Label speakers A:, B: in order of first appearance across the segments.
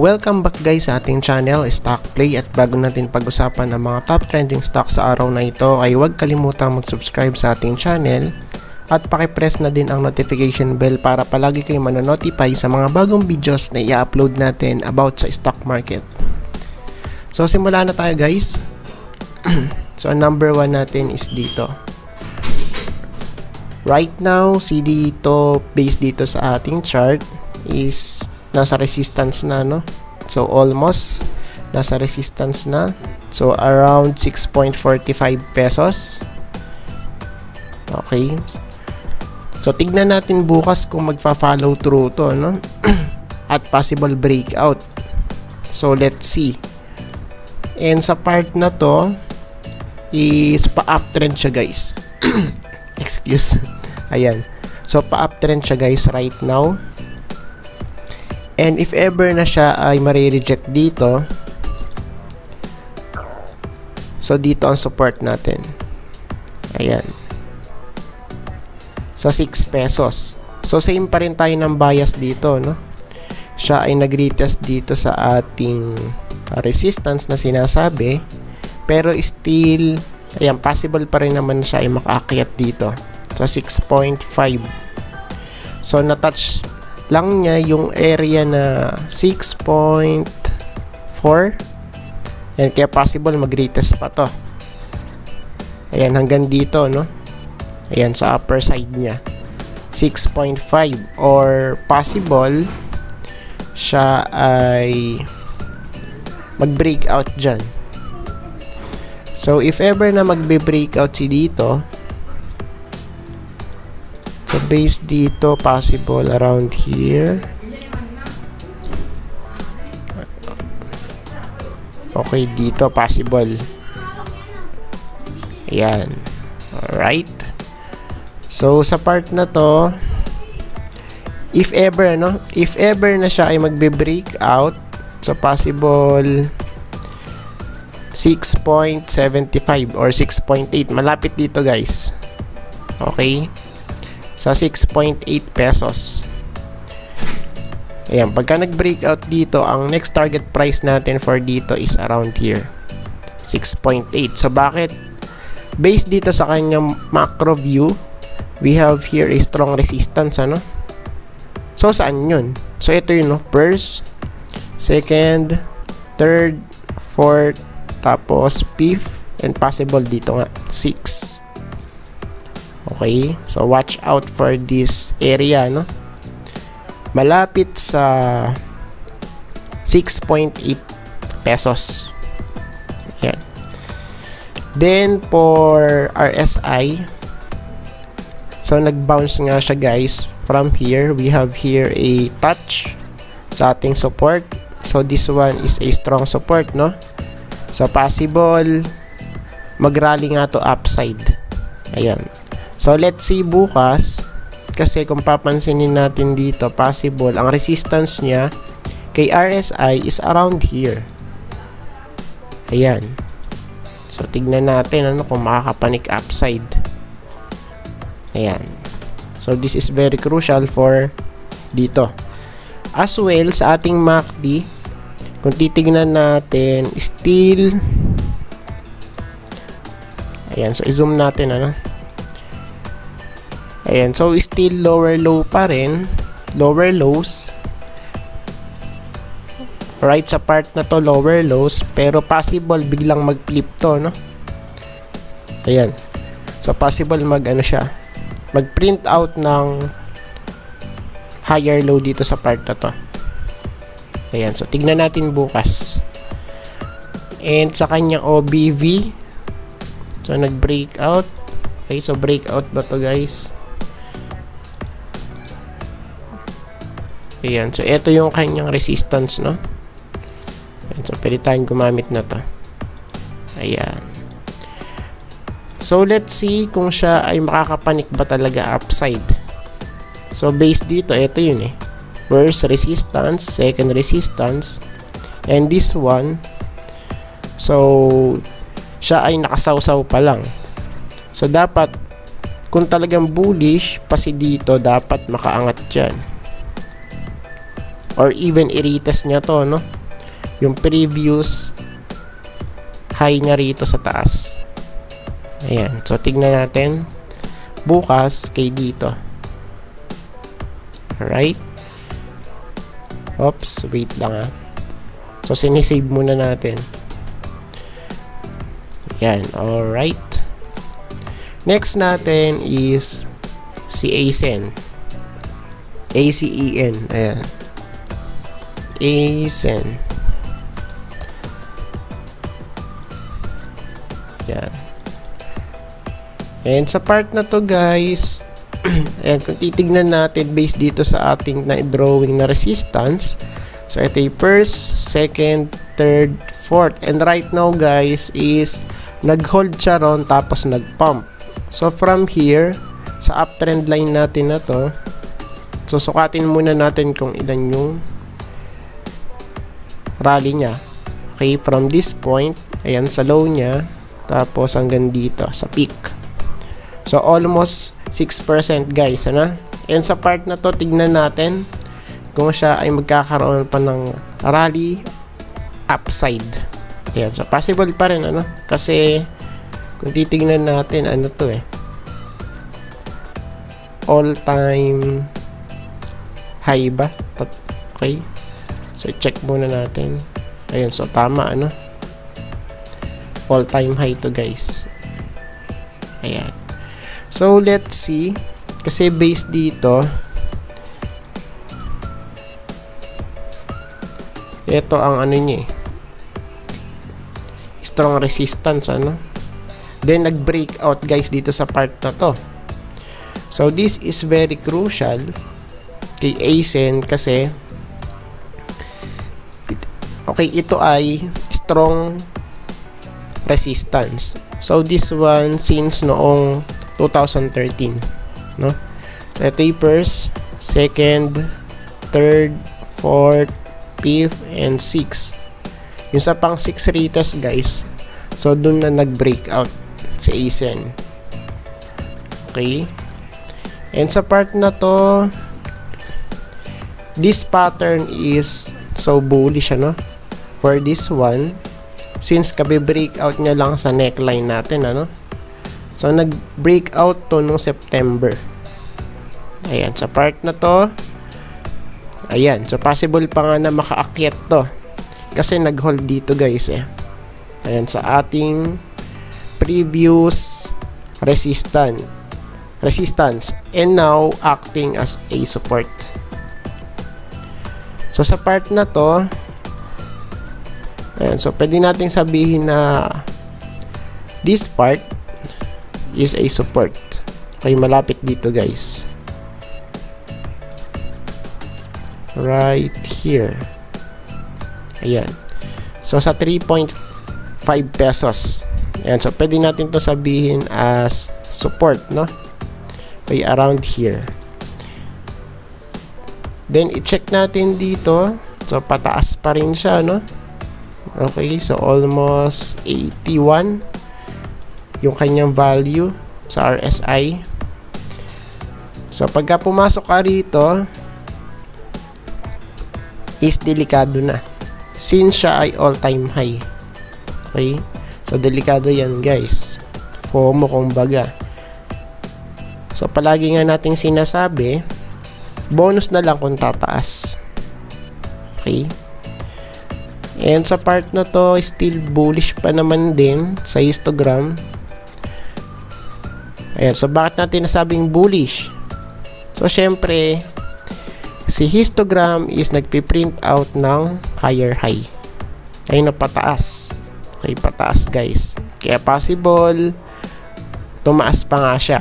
A: Welcome back guys sa ating channel, Stock Play, at bago natin pag-usapan ang mga top trending stocks sa araw na ito ay huwag kalimutang mag-subscribe sa ating channel at pakipress na din ang notification bell para palagi kayo manonotify sa mga bagong videos na i-upload natin about sa stock market. So simula na tayo guys. So ang number 1 natin is dito. Right now, si dito, based dito sa ating chart is nasa resistance na, no? So almost nasa resistance na. So around 6.45 pesos. Okay. So tignan natin bukas kung magfa-follow through to, no? At possible breakout. So let's see. And sa part na to is pa-uptrend siya guys. Excuse. Ayan. So pa-uptrend siya guys right now. And if ever na siya ay ma-reject dito, so dito ang support natin. Ayan. Sa 6 pesos. So same pa rin tayo ng bias dito, no? Siya ay nag-retest dito sa ating resistance na sinasabi, pero still, ayan, possible pa rin naman siya ay makaakyat dito sa 6.5. So na-touch lang niya yung area na 6.4. Yan, kaya possible mag-retest pa to. Ayan, hanggang dito, no? Ayan, sa upper side niya 6.5, or possible siya ay mag-breakout dyan. So if ever na magbe-breakout si dito, so base dito, possible around here. Okay, dito possible. Ayan. Alright. So sa part na to, if ever, no? If ever na siya ay magbe-breakout, so possible 6.75 or 6.8. Malapit dito guys. Okay, sa 6.8 pesos. Ayan, pagka nag-breakout dito, ang next target price natin for dito is around here 6.8. So bakit? Based dito sa kanyang macro view, we have here a strong resistance, ano? So saan yun? So ito yun, no? First, second, third, fourth, tapos fifth, and possible dito nga 6. Okay, so watch out for this area, no? Malapit sa 6.8 pesos. Ayan. Then for RSI, so nag-bounce nga siya guys from here. We have here a touch sa ating support. So this one is a strong support, no? So possible mag-rally nga to upside. Ayan. So let's see bukas, kasi kung papansinin natin dito, possible ang resistance niya kay RSI is around here. Ayan. So tignan natin ano kung makakapanik upside. Ayan. So this is very crucial for dito. As well sa ating MACD, kung titignan natin, still, ayan, so i-zoom natin, ano? Ayan, so still lower low pa rin, lower lows. Right sa part na to, lower lows, pero possible biglang mag-flip to, no? Ayan. So possible mag-ano siya, mag-print out ng higher low dito sa part na to. Ayan, so tignan natin bukas. And sa kanyang OBV, so nag-breakout. Okay, so breakout ba to guys? Ayan, so ito yung kanyang resistance, no? Ayan, so pwede tayong gumamit na to. Ayan. So let's see kung siya ay makakapanik ba talaga upside. So based dito, ito yun eh. First resistance, second resistance, and this one, so siya ay nakasawsaw pa lang. So dapat, kung talagang bullish pa si dito, dapat makaangat dyan. or even i-retest niya to, no? Yung previous high niya rito sa taas. Ayan. So, tignan natin bukas kay dito. Alright. Oops. Wait lang, So, sinisave muna natin. Ayan. Alright. Next natin is si ACEN. ACEN. Ayan. ACEN. Yan. And sa part na to guys, and kung titignan natin based dito sa ating na-drawing na resistance, so ito yung first, second, third, fourth, and right now guys is nag-hold siya ron tapos nag-pump. So from here sa uptrend line natin na to, so sukatin muna natin kung ilan yung rally niya. Okay, from this point, ayan sa low niya, tapos hanggang dito sa peak. So almost 6% guys, ano? And sa part na to, tignan natin kung siya ay magkakaroon pa ng rally upside. Ayan, so possible pa rin, ano? Kasi kung titignan natin, ano to all time high ba? Okay, so check muna natin. Ayun, so tama, ano? All time high to guys. Ayan. So let's see, kasi based dito, ito ang ano niya, strong resistance, ano? Then nag-break out guys dito sa part na to. So this is very crucial kay ACEN kasi okay, ito ay strong resistance. So this one since noong 2013, no? So ito yung first, second, third, fourth, fifth, and sixth. Yung sa pang 6 retest guys, so dun na nag-break out si ACEN. Okay? And sa part na to, this pattern is so bullish, ano? For this one, since kabe-breakout niya lang sa neckline natin, ano? So, nag-breakout to nung September. Ayan, sa part na to, ayan, so possible pa nga na makaakyat to. Kasi nag-hold dito guys, Ayan, sa ating previous resistance. And now, acting as a support. So, sa part na to, ayan, so pwede natin sabihin na this part is a support. Okay, malapit dito guys. Right here. Ayan. So sa 3.5 pesos. Ayan, so pwede natin to sabihin as support, no? Okay, around here. Then i-check natin dito. So pataas pa rin siya, no? Okay, so almost 81 yung kanyang value sa RSI. So pagka pumasok ka rito is delikado na since siya ay all-time high. Okay, so delikado yan guys, FOMO kumbaga. So palagi nga nating sinasabi, bonus na lang kung tataas. Okay. And sa part na to, still bullish pa naman din sa histogram. Ayan, so bakit natin nasabing bullish? So syempre, si histogram is nagpiprint out ng higher high. Ay na pataas. Okay, pataas guys. Kaya possible, tumaas pa nga siya.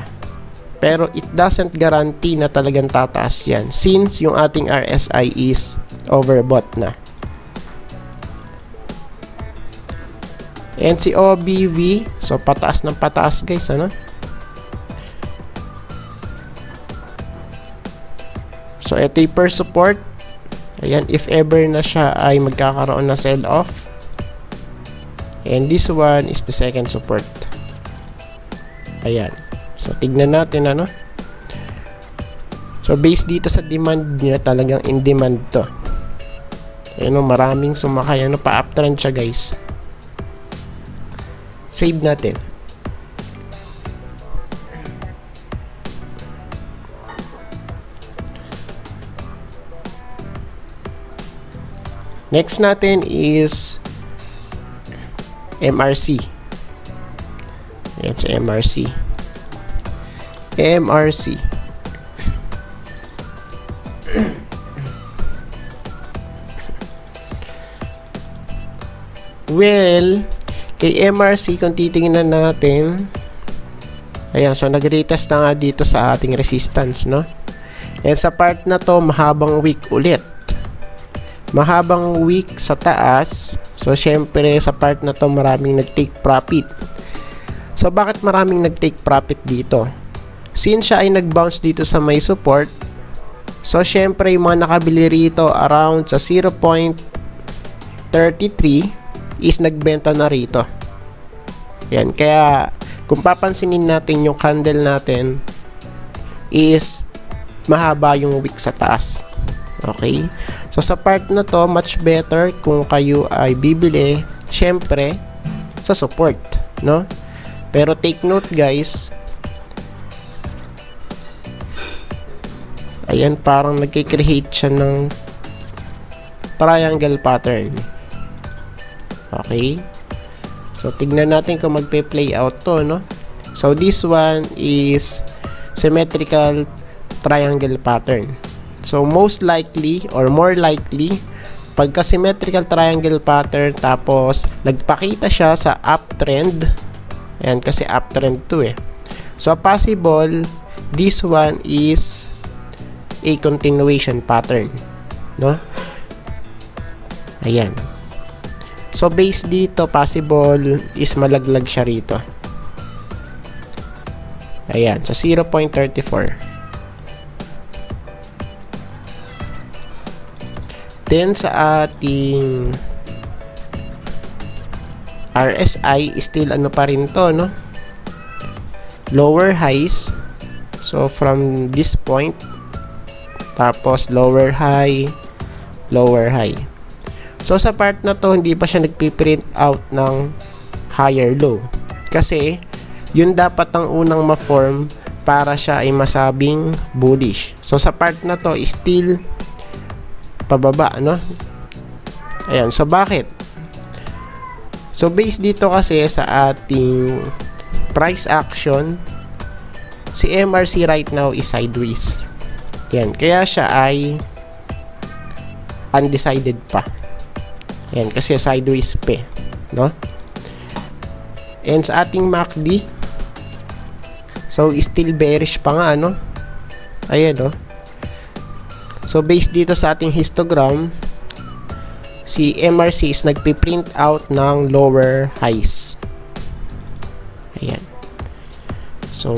A: Pero it doesn't guarantee na talagang tataas yan since yung ating RSI is overbought na. And si OBV, so pataas ng pataas guys, ano? So ito yung per support. Ayan, if ever na siya ay magkakaroon na sell off. And this one is the second support. Ayan. So tignan natin, ano? So based dito sa demand niya, talagang in demand to. Ayun, maraming sumakay. Ano, pa-uptrend siya, guys. Save natin. Next natin is MRC. Ayan sa MRC. MRC. Well, kay MRC, kung titingnan natin, ayan, so nag-retest na nga dito sa ating resistance, no? And sa part na to, mahabang wick ulit. Mahabang wick sa taas. So, syempre, sa part na to, maraming nag-take profit. So, bakit maraming nag-take profit dito? Since siya ay nag-bounce dito sa may support, so, syempre, yung mga nakabili rito around sa 0.33 is nagbenta na rito. Yan, kaya kung papansinin natin yung candle natin is mahaba yung wick sa taas. Okay? So sa part na to, much better kung kayo ay bibili syempre sa support, no? Pero take note, guys. Ayan, parang nagki-create siya ng triangle pattern. Okay? So, tignan natin kung magpe-play out to, no? So, this one is symmetrical triangle pattern. So, most likely or more likely, pagka symmetrical triangle pattern tapos nagpakita siya sa uptrend, ayan, kasi uptrend to eh. So, possible, this one is a continuation pattern, no? Ayan. So, base dito, possible is malaglag siya rito. Ayan, sa 0.34. Then, sa ating RSI, still ano pa rin to, no? Lower highs. So, from this point, tapos lower high, lower high. So, sa part na to, hindi pa siya nagpiprint out ng higher low. Kasi, yun dapat ang unang ma-form para siya ay masabing bullish. So, sa part na to, still pababa, no? Ayan. So, bakit? So, based dito kasi sa ating price action, si MRC right now is sideways. Ayan. Kaya siya ay undecided pa. Ayan, kasi sideways pa, no? And sa ating MACD, so still bearish pa nga, no? Ayan, no? So based dito sa ating histogram, si MRC is nagpiprint out ng lower highs. Ayan. So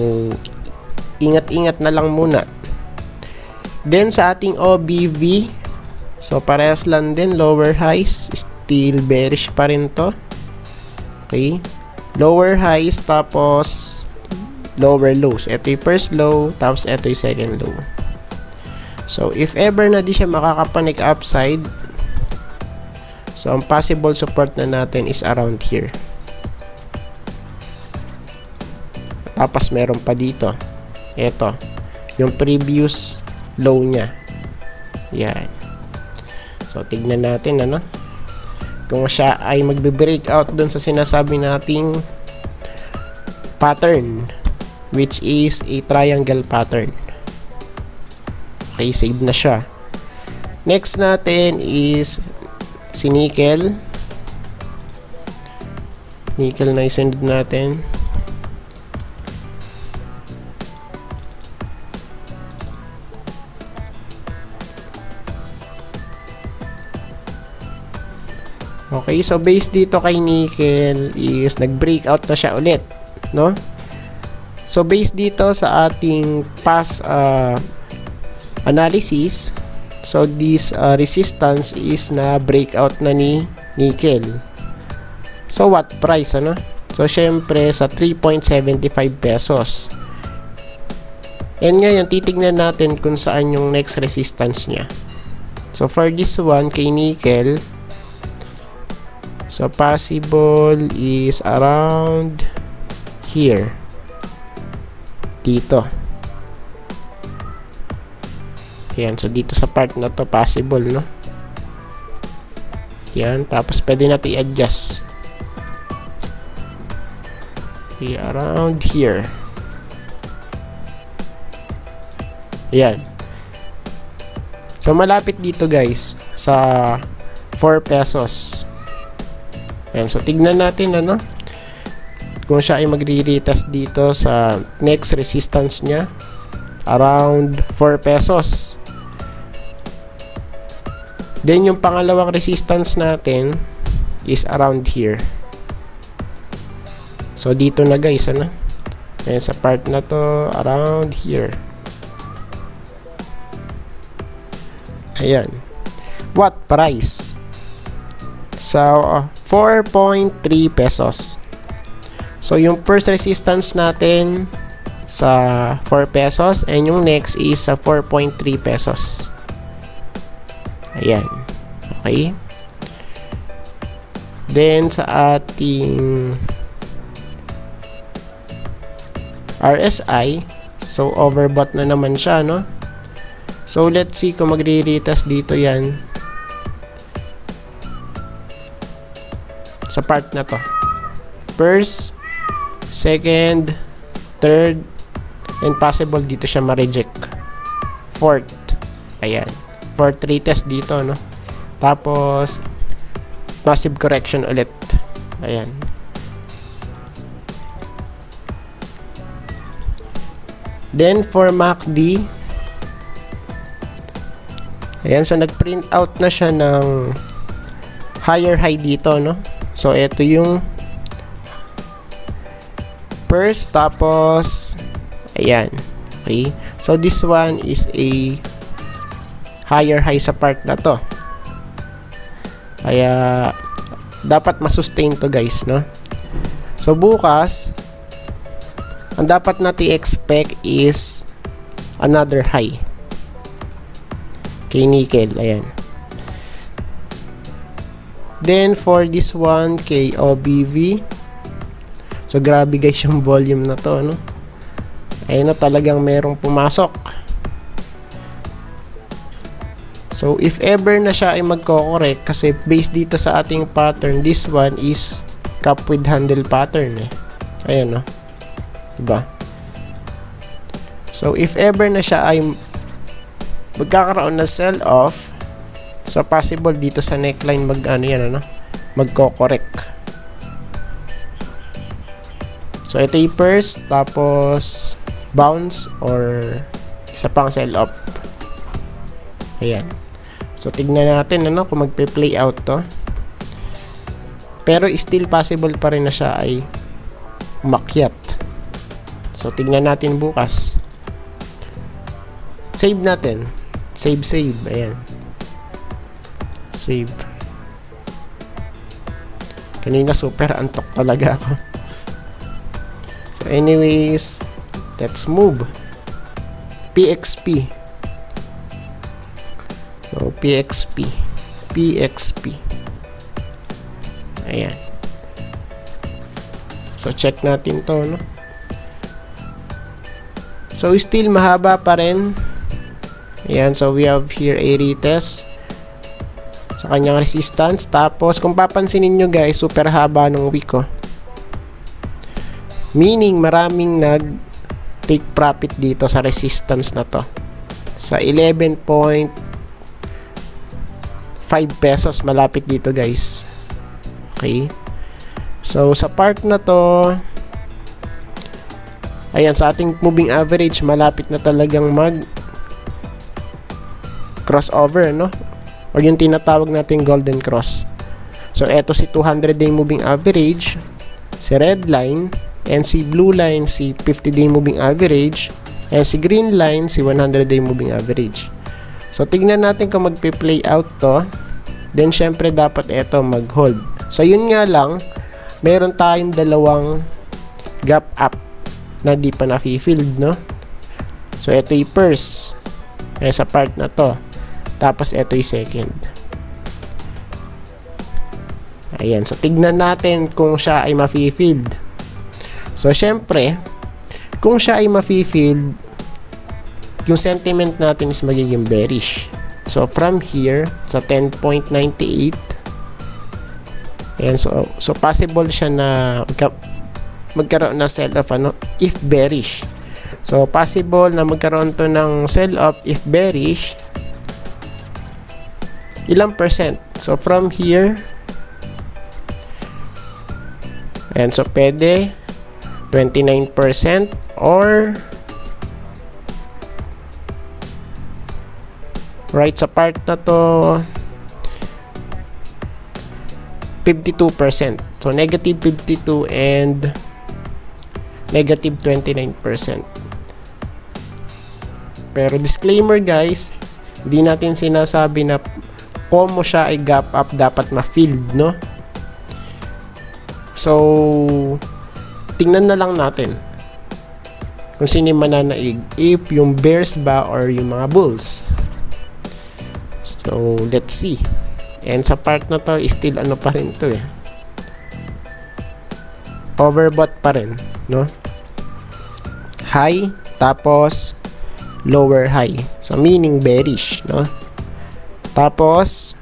A: ingat-ingat na lang muna. Then sa ating OBV, so parehas lang din, lower highs, still bearish pa rin to. Okay, lower highs tapos lower lows. Ito yung first low, tapos ito yung second low. So if ever na di siya makakapanik upside, so ang possible support na natin is around here. Tapos meron pa dito, ito yung previous low niya. Yan. So, tignan natin, ano? Kung siya ay magbe-breakout dun sa sinasabi nating pattern, which is a triangle pattern. Okay, save na siya. Next natin is si nickel. Nickel na isend natin. Okay, so based dito kay nickel is nag-breakout na siya ulit, no? So based dito sa ating past analysis, so this resistance is na breakout na ni nickel. So what price, ano? So syempre sa 3.75 pesos. And ngayon titignan natin kung saan yung next resistance niya. So for this one, kay nickel, so possible is around here. Dito. Yan, so dito sa part na to, possible, no? Yan, tapos pwede natin i-adjust. Okay, around here. Yan. So, malapit dito guys sa 4 pesos. Ayan. So, tignan natin ano kung siya ay magre-retest dito sa next resistance niya. Around 4 pesos. Then, yung pangalawang resistance natin is around here. So, dito na guys. Ano? Ayan, sa part na to, around here. Ayan. What price? So, 4.3 pesos. So, yung first resistance natin sa 4 pesos and yung next is sa 4.3 pesos. Ayan. Okay. Then, sa ating RSI, so, overbought na naman siya, no? So, let's see kung magre-retest dito yan sa part na to. First, second, third, and possible dito siya ma-reject. Fourth. Ayan. Fourth retest dito, no? Tapos, massive correction ulit. Ayan. Then, for MACD, ayan, so nag-print out na siya ng higher high dito, no? So, ito yung first, tapos, ayan. Okay? So, this one is a higher high sa part na to. Kaya, dapat masustain to guys, no? So, bukas, ang dapat natin expect is another high. Kay nickel, ayan. Then, for this one, kay OBV. So, grabe guys yung volume na to, no? Ayan na, talagang merong pumasok. So, if ever na siya ay magko-correct, kasi based dito sa ating pattern, this one is cup with handle pattern, eh. Ayan, no? Diba? So, if ever na siya ay magkakaroon na sell-off, so possible dito sa neckline magko-correct. So, ito yung first, tapos bounce or isa pang sell-off. Ayan. So, tignan natin kung magpe-play out to. Pero still possible pa rin na siya ay umakyat. So, tignan natin bukas. Save natin. Save. Ayan. Save. Kanina super antok talaga ako. So, anyways, let's move. PXP. So, PXP. Ayan. So, check natin to, no? So, still mahaba pa rin. Ayan, so we have here a retest sa kanyang resistance. Tapos, kung papansinin nyo guys, super haba ng wick, oh. Meaning, maraming nag-take profit dito sa resistance na to. Sa 11.5 pesos, malapit dito guys. Okay. So, sa part na to, ayan, sa ating moving average, malapit na talagang crossover, no? Or yung tinatawag natin golden cross. So, eto si 200-day moving average, si red line, and si blue line, si 50-day moving average, and si green line, si 100-day moving average. So, tignan natin kung magpe-play out to. Then, syempre, dapat eto mag-hold. So, yun nga lang, meron tayong dalawang gap up na di pa na-filled, no? So, eto yung first. Kaya sa part na to. Tapos ito yung second. Ayan. So, tignan natin kung siya ay ma-filled. So, syempre, kung siya ay ma-filled, yung sentiment natin is magiging bearish. So, from here, sa 10.98, ayan, so possible siya na magkaroon na sell-off, if bearish. So, possible na magkaroon to ng sell-off if bearish. Ilang percent? So, from here, ayan, so pwede 29% or right sa part na to 52%. So, negative 52 and negative 29%. Pero disclaimer guys, hindi natin sinasabi na kung mo siya ay gap up dapat ma-filled, no? So, tingnan na lang natin kung sino yung mananaig, if yung bears ba or yung mga bulls. So, let's see. And sa part na to, still ano pa rin to eh. Overbought pa rin, no? High, tapos lower high. So, meaning bearish, no? Tapos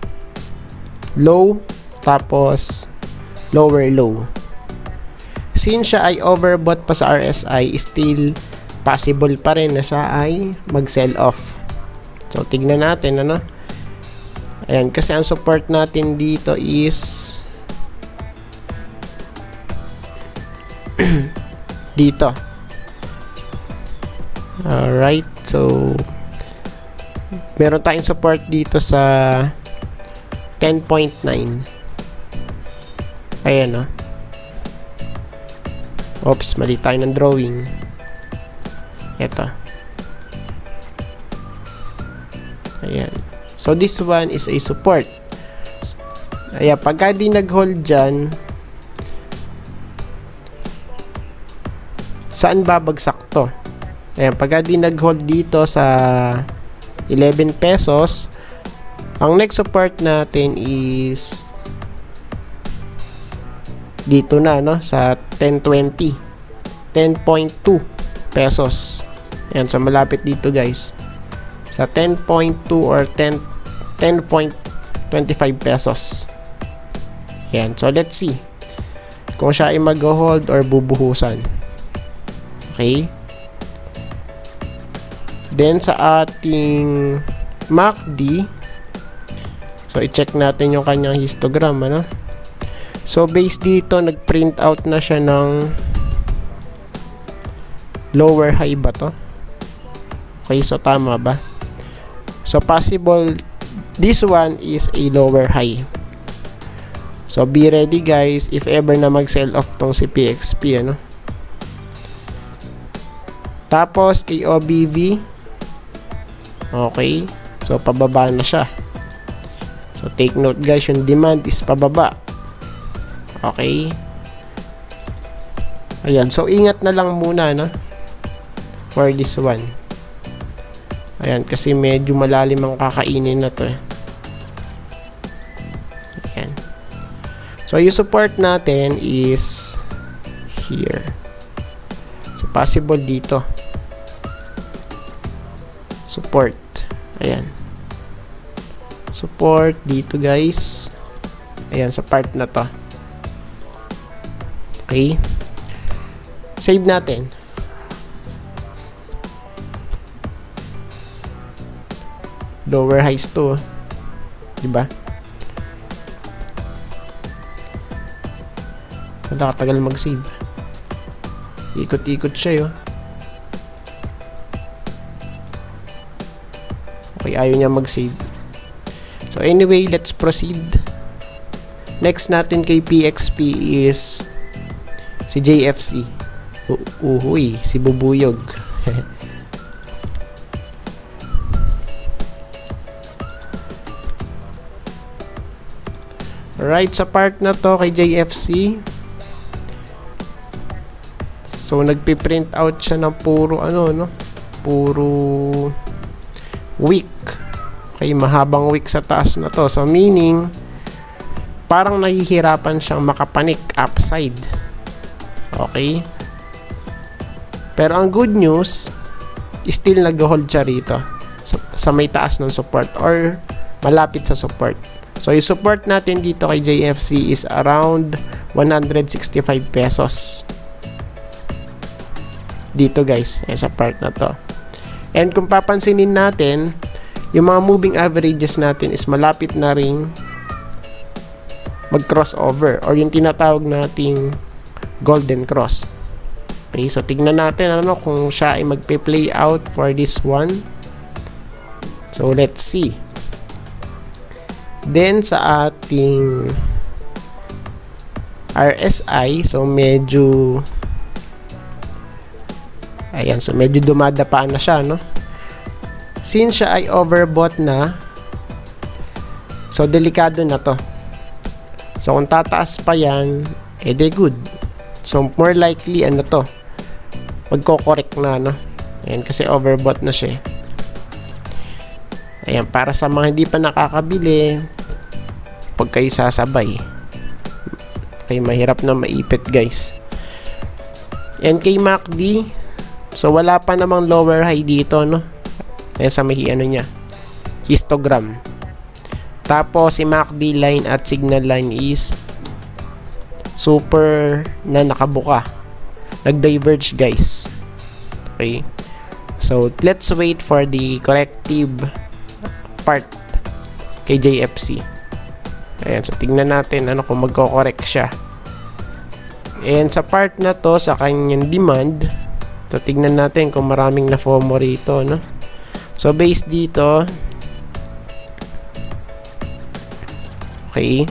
A: low, tapos lower low. Since siya ay overbought pa sa RSI, still possible pa rin na siya ay mag-sell off. So, tignan natin, ano? Ayan, kasi ang support natin dito is dito. Alright, so meron tayong support dito sa 10.9. Ayan, no? Oops, mali tayo ng drawing. Ito. Ayan. So, this one is a support. Ayan, pagka di nag-hold dyan, saan babagsak to? Ayan, pagka di nag-hold dito sa 11 pesos, ang next support natin is dito na, no? Sa 10.20. 10.2 pesos. Ayan, so malapit dito guys. Sa 10.2 or 10.25 pesos. Ayan, so let's see kung siya ay mag-hold or bubuhusan. Okay. Then sa ating MACD, so i-check natin yung kanyang histogram, ano? So based dito, nag-print out na siya ng lower high ba to? Okay, so tama ba? So possible this one is a lower high. So be ready guys if ever na mag-sell off tong si PXP, ano? Tapos kay OBV, okay, so pababa na siya. So take note guys, yung demand is pababa. Okay. Ayan, so ingat na lang muna, no? For this one. Ayan, kasi medyo malalim ang kakainin na to eh. Ayan. So yung support natin is here. So possible dito. Support. Ayan. Support dito guys. Ayan, sa part na to. Okay. Save natin. Lower highs to. Diba? Wala katagal mag-save. Ikot-ikot siya yun. Okay, ayaw niya mag-save. So anyway, let's proceed. Next natin kay PXP is si JFC. Uhuy, si Bubuyog. Alright, sa part na to kay JFC, so nagpiprint out siya ng puro ano, no? Puro weak. Okay, mahabang wick sa taas na to. So, meaning, parang nahihirapan siyang makapanik upside. Okay? Pero ang good news, still nag-hold siya rito sa may taas ng support or malapit sa support. So, yung support natin dito kay JFC is around 165 pesos. Dito guys, sa part na to. And kung papansinin natin, yung mga moving averages natin is malapit na ring mag-crossover or yung tinatawag nating golden cross. Okay, so tignan natin kung siya ay magpe-play out for this one. So let's see. Then sa ating RSI, so medyo ayan, so medyo dumadapaan na siya, no? Since siya ay overbought na, so delikado na to. So kung tataas pa yan, edi good. So more likely ano to, magko-correct na, no? Ayan, kasi overbought na siya. Ayan, para sa mga hindi pa nakakabili, pag kayo sasabay, okay, mahirap na maipit guys. And kay MACD, so wala pa namang lower high dito, no? Ayan sa may ano niya, histogram. Tapos si MACD line at signal line is super na nakabuka, nag-diverge guys. Okay, so let's wait for the corrective part kay JFC. Ayan, so tingnan natin kung magko-correct siya. And sa part na to, sa kanyang demand, so tingnan natin kung maraming na FOMO rito, no? So based dito, okay,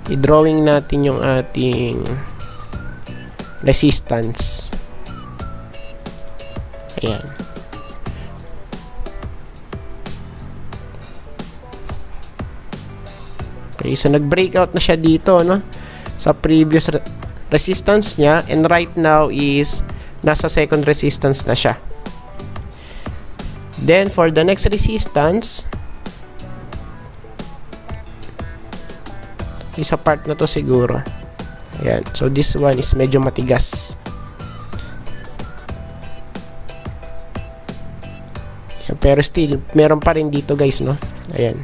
A: i-drawing natin yung ating resistance. Ayan. Okay, so nag-breakout na siya dito, no? Sa previous resistance niya, and right now is nasa second resistance na siya. Then for the next resistance, isa part na to siguro. Ayan, so this one is medyo matigas. Ayan, pero still meron pa rin dito guys, no? Ayan.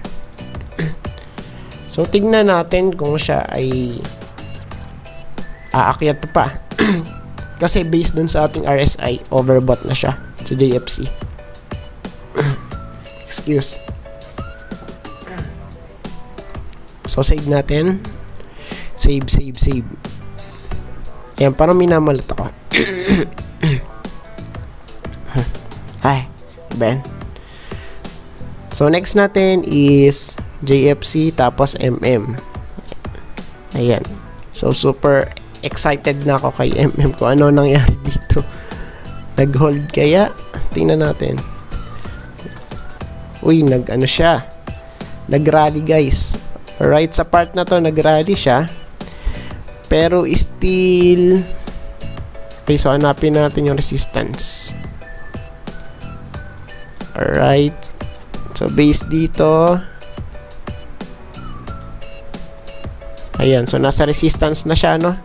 A: So tignan natin kung siya ay aakyat pa. Kasi based dun sa ating RSI, overbought na siya sa JFC. Excuse. So save natin. Save. Ayan, parang minamalat ako. Ay, Ben. So next natin is JFC tapos MM. Ayan. So super excited na ako kay MM kung ano nangyari dito. Nag-hold kaya? Tingnan natin. Uy, nag-ano siya. Nag-rally guys. Alright, sa part na to nag-rally siya. Pero still, okay, so hanapin natin yung resistance. Alright. So base dito, ayan, so nasa resistance na siya, no?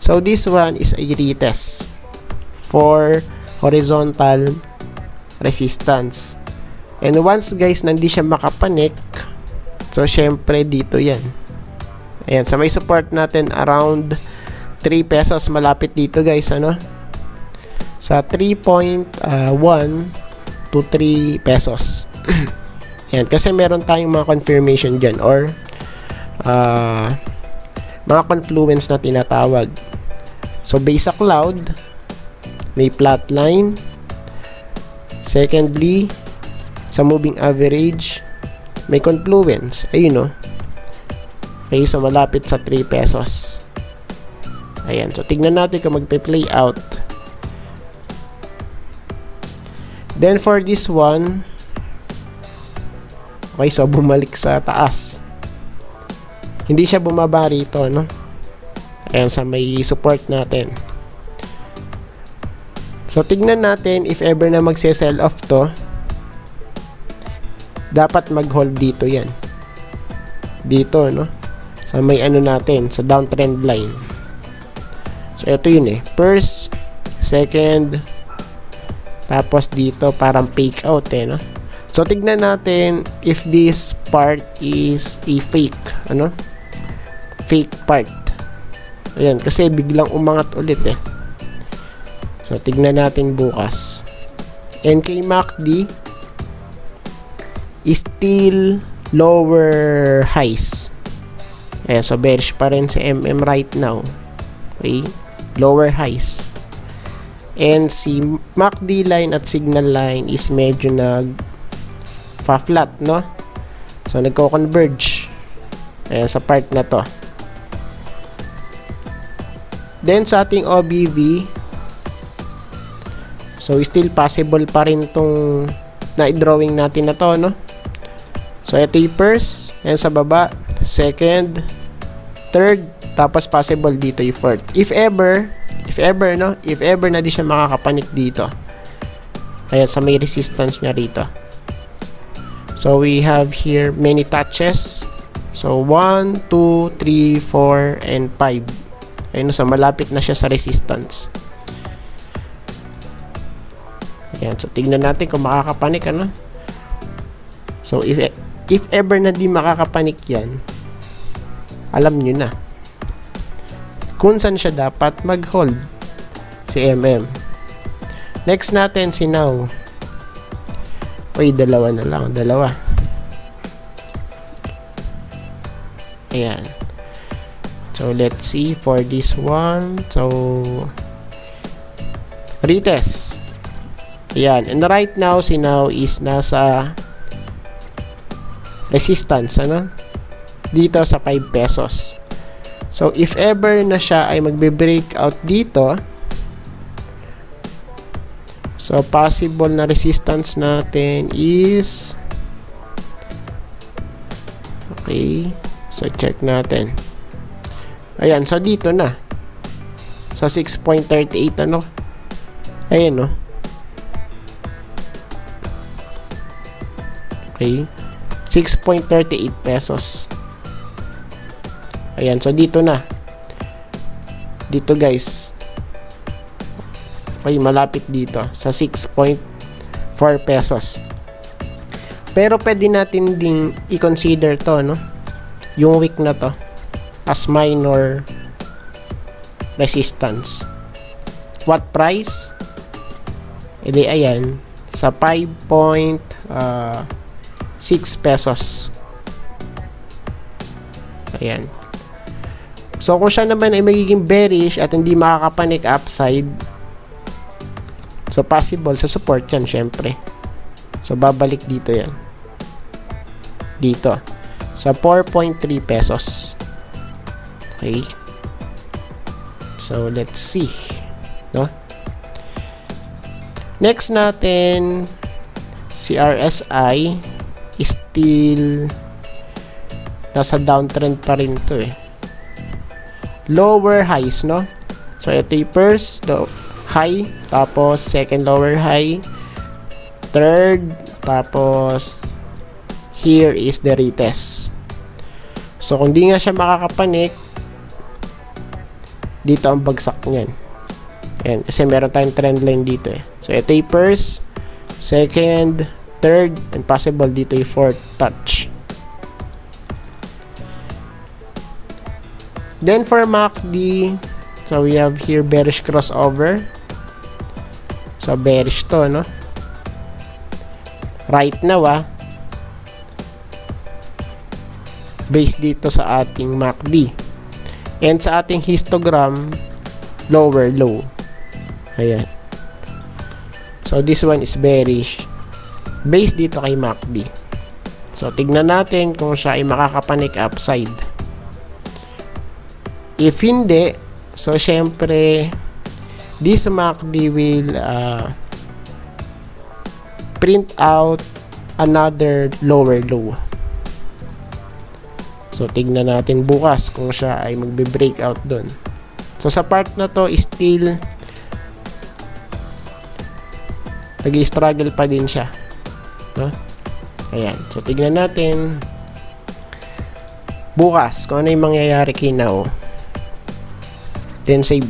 A: So this one is a retest for horizontal resistance. And once guys nandi siya makapanik, so syempre dito yan. Ayan, so may support natin around 3 pesos, malapit dito guys, ano? Sa 3.1 to 3 pesos. Ayan, kasi meron tayong mga confirmation dyan or mga confluence na tinatawag. So base sa cloud, may flat line. Secondly, sa moving average, may confluence. Ayun, no? Okay, so malapit sa 3 pesos. Ayan, so tignan natin kung magpe-play out. Then for this one, okay, so bumalik sa taas. Hindi siya bumaba rito, no? Ayan, sa may support natin. So tignan natin if ever na magse-sell off to. dapat mag-hold dito yan. Dito, no? Sa may ano natin, sa downtrend line. So, ito yun eh. First, second, tapos dito, parang fake out eh, no? So, tignan natin if this part is a fake, ano? Fake part. Ayan, kasi biglang umangat ulit eh. So, tignan natin bukas. NK MACD is still lower highs. Ayan, so bearish pa rin sa MM right now. Okay? Lower highs. And si MACD line at signal line is medyo flat, no? So, nagko-converge. Ayan, sa part na to. Then, sa ating OBV, so, still possible pa rin itong na-drawing natin na to, no? So, ito yung first, and sa baba, second, third, tapos possible dito yung fourth. If ever, no? If ever na di siya makakapanik dito. Ayan, sa may resistance niya rito. So, we have here many touches. So, 1, 2, 3, 4, and 5. Ayan, so malapit na siya sa resistance. Ayan, so tignan natin kung makakapanik, ano? So, if ever na di makakapanik yan, alam nyo na kung saan siya dapat mag-hold, si MM. Next natin si Now. Uy, dalawa na lang, dalawa. Ayan. So, let's see for this one. So, retest. Ayan. And right now, si Now is nasa resistance, ano? Dito sa 5 pesos. So, if ever na siya ay magbe-break out dito, so, possible na resistance natin is, okay, so, check natin. Ayan, so, dito na. Sa 6.38, ano? Ayan, no? Okay. 6.38 pesos. Ayan, so dito na. Dito guys. Okay, malapit dito sa 6.4 pesos. Pero pwede natin ding i-consider to, no? Yung wick na to as minor resistance. What price? Edi ayan, sa 5.6 pesos. Ayan. So, kung siya naman ay magiging bearish at hindi makakapanik upside, so, possible sa support yan, syempre. So, babalik dito yan. Dito. Sa 4.3 pesos. Okay. So, let's see. No? Next natin, si RSI is still nasa downtrend pa rin to eh. Lower highs, no? So, ito yung first high, tapos second lower high, third, tapos here is the retest. So, kung di nga siya makakapanik, dito ang bagsak niyan. Ayan, kasi meron tayong trend line dito eh. So, ito yung first, second, third, and possible dito yung fourth touch. Then for MACD, so we have here bearish crossover. So bearish to, no? Right now, based dito sa ating MACD. And sa ating histogram, lower low. Ayan. So this one is bearish. Based dito kay MACD. So tignan natin kung siya ay makakapanik upside. If hindi, so syempre this MACD will print out another lower low. So tignan natin bukas kung siya ay magbe-breakout doon. So sa part na to still nag-struggle pa din siya, no? Ayan. So, tignan natin bukas kung ano yung mangyayari kay Now. Then, save.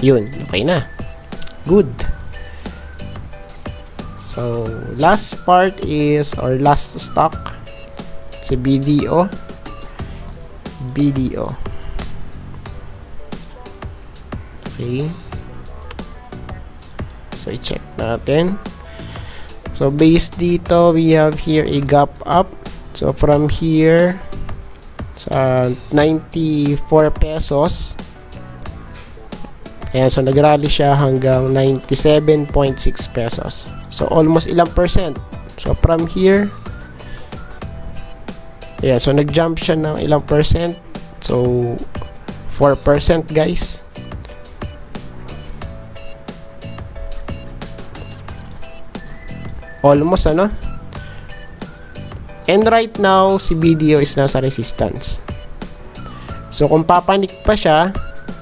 A: Yun. Okay na. Good. So, last part is, or last stock, si BDO. Okay. So, i-check natin. So, based dito, we have here a gap up. So, from here, sa 94 pesos. Ayan, so, nag-rally siya hanggang 97.6 pesos. So, almost ilang percent. So, from here, ayan, so, nag-jump siya ng ilang percent. So, 4% guys. Almost, ano? And right now, si BDO is nasa resistance. So, kung papanik pa siya,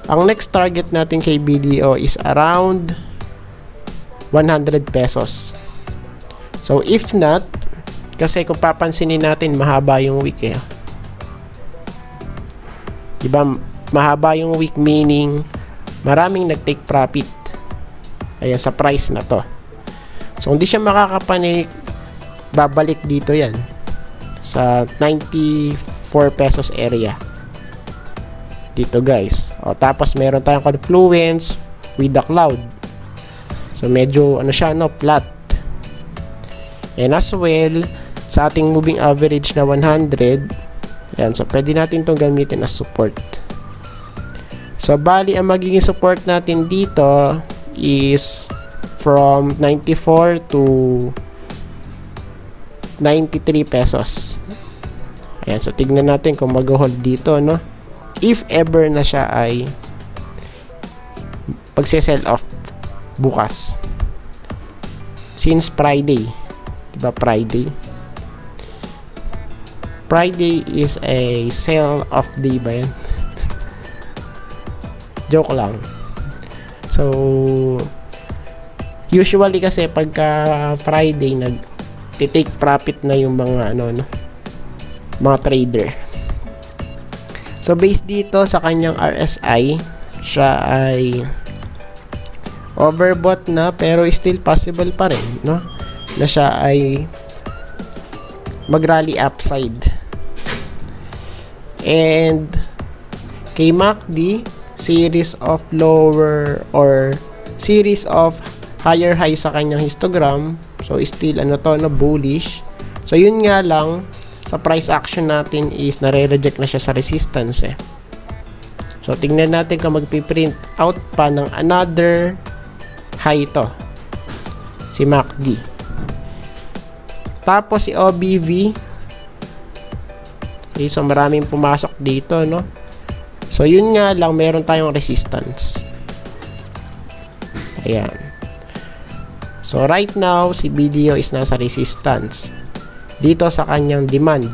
A: ang next target natin kay BDO is around 100 pesos. So, if not, kasi kung papansinin natin, mahaba yung week eh. Diba? Mahaba yung week meaning maraming nag-take profit. Ayan, sa price na to. So, hindi siya makakapanik, babalik dito yan sa 94 pesos area. Dito guys. O, tapos meron tayong confluence with the cloud. So, medyo ano siya, no, flat. And as well, sa ating moving average na 100, yan, so pwede natin itong gamitin as support. So, bali, ang magiging support natin dito is from 94 to 93 pesos. Ayan, so tignan natin kung mag-hold dito, no? If ever na siya ay pagse-sell off bukas. Since Friday. Diba Friday? Friday is a sell off day ba yan? Joke lang. So, usually kasi pagka Friday nag-take profit na yung mga mga trader. So based dito sa kanyang RSI, siya ay overbought na pero still possible pa rin, no? Na siya ay mag-rally upside. And kay MACD, series of lower or series of higher high sa kanyang histogram. So, still, bullish. So, yun nga lang, sa price action natin is nare-reject na siya sa resistance eh. So, tingnan natin kung magpiprint out pa ng another high ito. Si MACD. Tapos, si OBV. Okay, so, maraming pumasok dito, no? So, yun nga lang, meron tayong resistance. Ayan. So, right now, si BDO is nasa resistance. Dito sa kanyang demand.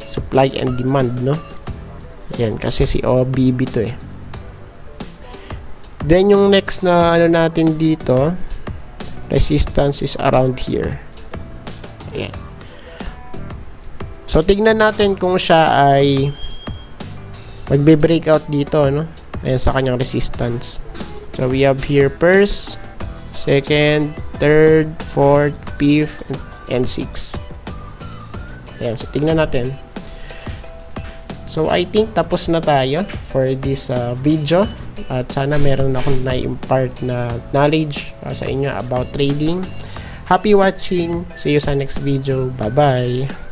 A: Supply and demand, no? Ayan, kasi si OBB to eh. Then, yung next na natin dito, resistance is around here. Ayan. So, tignan natin kung siya ay magbe-breakout dito, no? Ayan, sa kanyang resistance. So, we have here first, second, third, fourth, fifth, and sixth. Ayan, so tingnan natin. So, I think tapos na tayo for this video. At sana meron akong na-impart na knowledge sa inyo about trading. Happy watching. See you sa next video. Bye-bye.